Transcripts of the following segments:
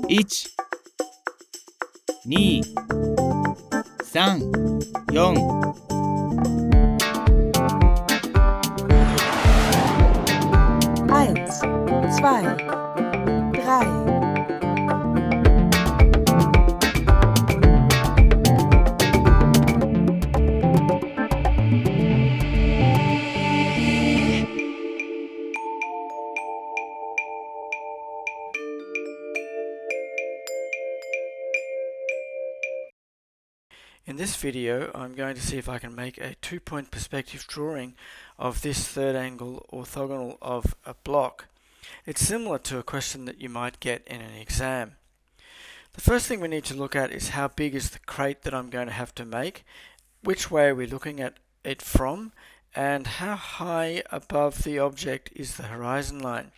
1、2、3、4。Eins, zwei, drei. In this video, I'm going to see if I can make a two-point perspective drawing of this third angle orthogonal of a block. It's similar to a question that you might get in an exam. The first thing we need to look at is how big is the crate that I'm going to have to make, which way are we looking at it from, and how high above the object is the horizon line.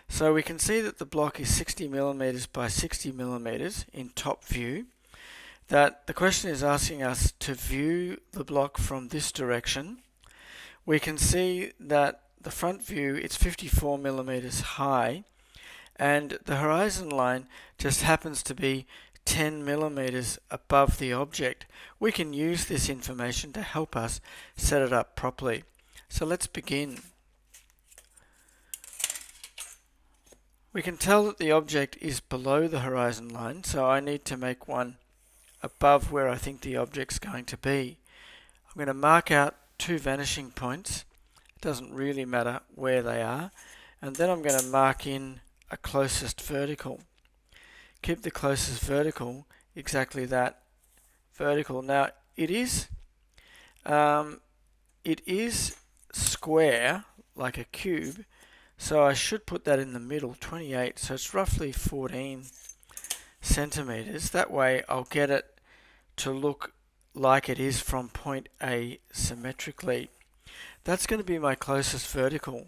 So we can see that the block is 60 millimeters by 60 millimeters in top view. That the question is asking us to view the block from this direction. We can see that the front view, it's 54 millimeters high, and the horizon line just happens to be 10 millimeters above the object. We can use this information to help us set it up properly. So let's begin. We can tell that the object is below the horizon line, so I need to make one above where I think the object's going to be. I'm going to mark out two vanishing points. It doesn't really matter where they are. And then I'm going to mark in a closest vertical. Keep the closest vertical exactly that vertical. Now it is square like a cube, so I should put that in the middle, 28. So it's roughly 14 centimeters. That way I'll get it to look like it is from point A symmetrically. That's going to be my closest vertical.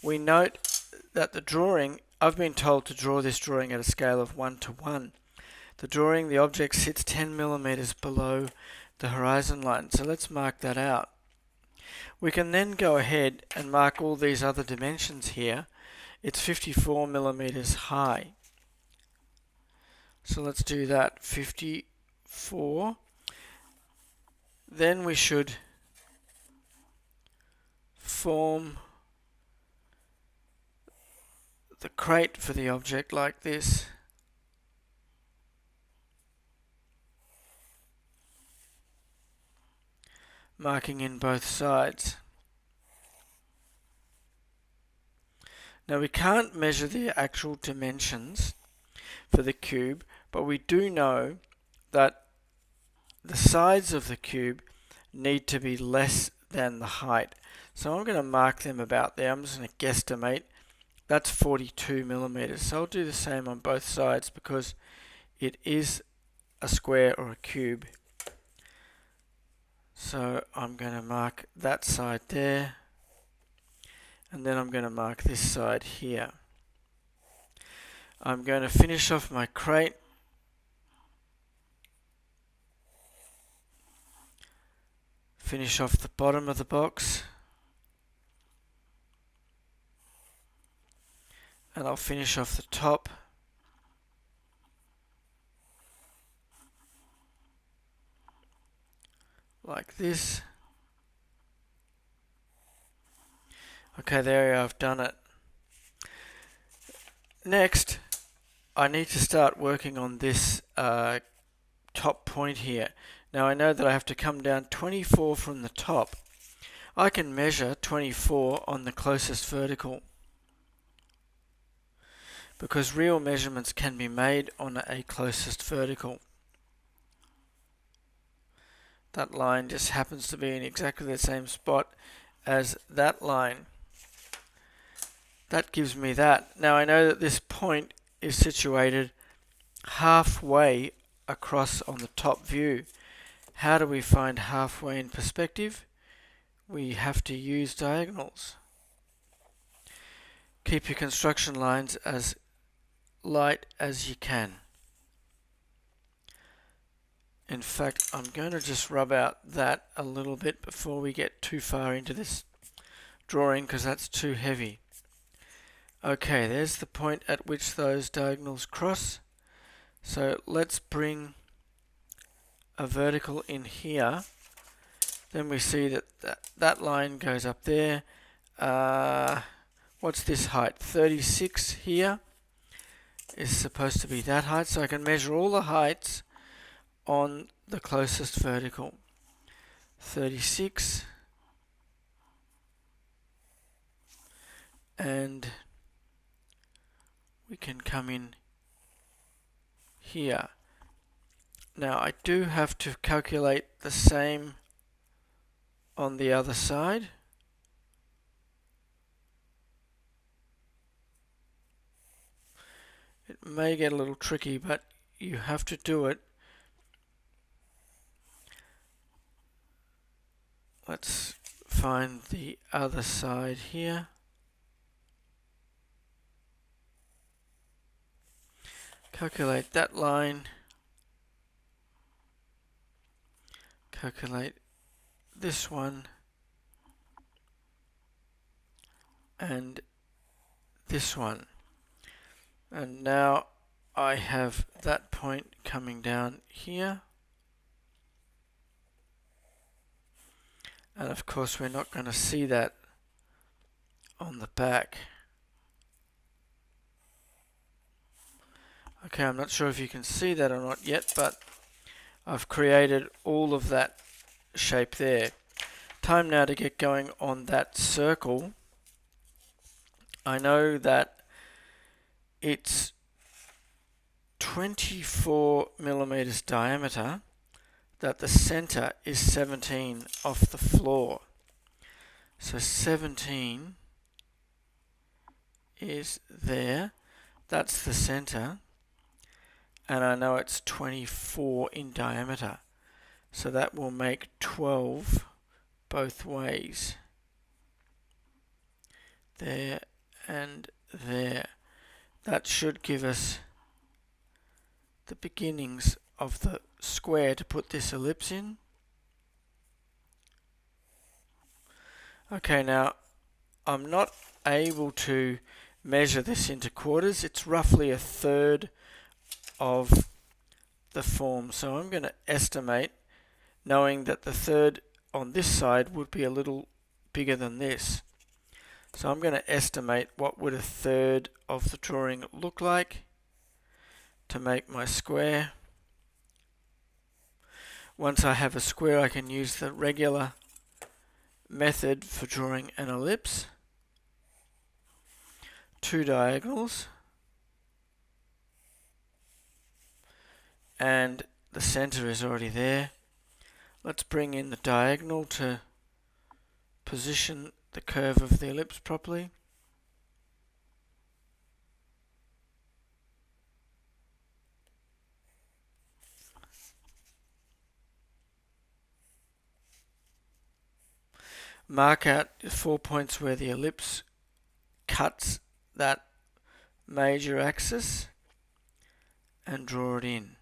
We note that the drawing, I've been told to draw this drawing at a scale of 1:1. The object sits 10 millimeters below the horizon line, so let's mark that out. We can then go ahead and mark all these other dimensions here. It's 54 millimeters high. So let's do that, 54. Then we should form the crate for the object like this. Marking in both sides. Now we can't measure the actual dimensions for the cube, but we do know that the sides of the cube need to be less than the height. So I'm going to mark them about there. I'm just going to guesstimate. That's 42 millimeters. So I'll do the same on both sides because it is a square or a cube. So I'm going to mark that side there, and then I'm going to mark this side here. I'm going to finish off my crate. Finish off the bottom of the box. And I'll finish off the top. Like this. Okay, there I've done it. Next, I need to start working on this top point here. Now I know that I have to come down 24 from the top. I can measure 24 on the closest vertical because real measurements can be made on a closest vertical. That line just happens to be in exactly the same spot as that line. That gives me that. Now I know that this point is situated halfway across on the top view. How do we find halfway in perspective? We have to use diagonals. Keep your construction lines as light as you can. In fact, I'm going to just rub out that a little bit before we get too far into this drawing because that's too heavy. Okay, there's the point at which those diagonals cross. So let's bring a vertical in here. Then we see that line goes up there. What's this height? 36 here is supposed to be that height. So I can measure all the heights on the closest vertical. 36. And we can come in here. Now I do have to calculate the same on the other side. It may get a little tricky, but you have to do it. Let's find the other side here. Calculate that line. Calculate this one. And this one. And now I have that point coming down here. And of course we're not going to see that on the back. Okay, I'm not sure if you can see that or not yet, but I've created all of that shape there. Time now to get going on that circle. I know that it's 24 millimeters diameter, that the center is 17 off the floor. So 17 is there. That's the center. And I know it's 24 in diameter. So that will make 12 both ways. There and there. That should give us the beginnings of the square to put this ellipse in. Okay, now I'm not able to measure this into quarters. It's roughly a third of the form. So I'm going to estimate, knowing that the third on this side would be a little bigger than this. So I'm going to estimate what would a third of the drawing look like to make my square. Once I have a square, I can use the regular method for drawing an ellipse. Two diagonals. And the center is already there. Let's bring in the diagonal to position the curve of the ellipse properly. Mark out the 4 points where the ellipse cuts that major axis and draw it in.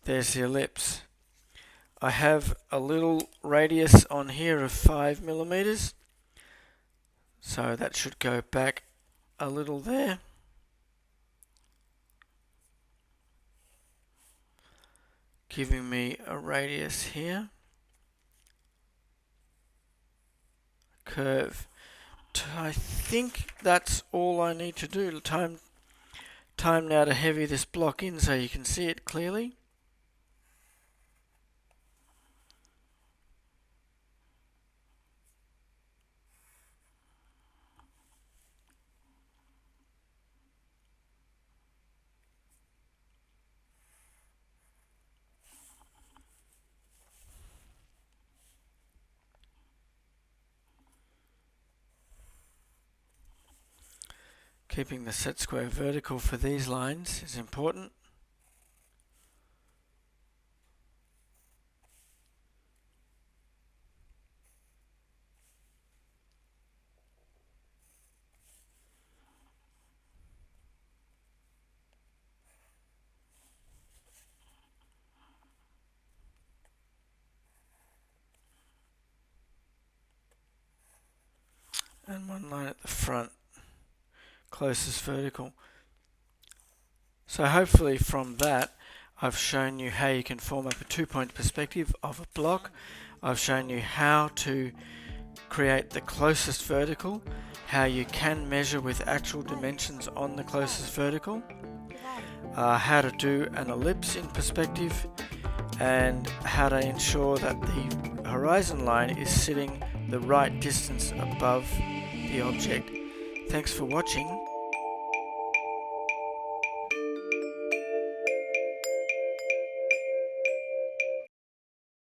There's the ellipse. I have a little radius on here of 5 millimeters, so that should go back a little there. Giving me a radius here. Curve. I think that's all I need to do. Time now to heavy this block in so you can see it clearly. Keeping the set square vertical for these lines is important. and one line at the front, closest vertical. So hopefully from that I've shown you how you can form up a 2-point perspective of a block. I've shown you how to create the closest vertical, how you can measure with actual dimensions on the closest vertical, how to do an ellipse in perspective, and how to ensure that the horizon line is sitting the right distance above the object. Thanks for watching.